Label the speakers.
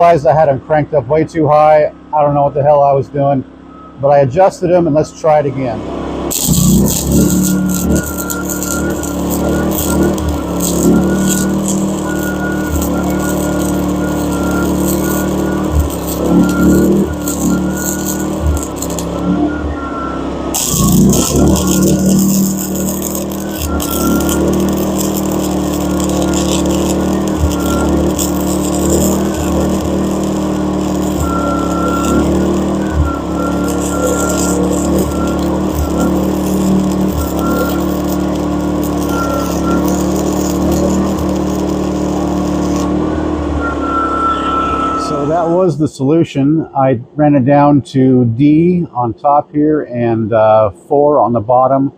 Speaker 1: Realized I had them cranked up way too high. I don't know what the hell I was doing, but I adjusted them, and let's try it again. So that was the solution. I ran it down to D on top here and 4 on the bottom.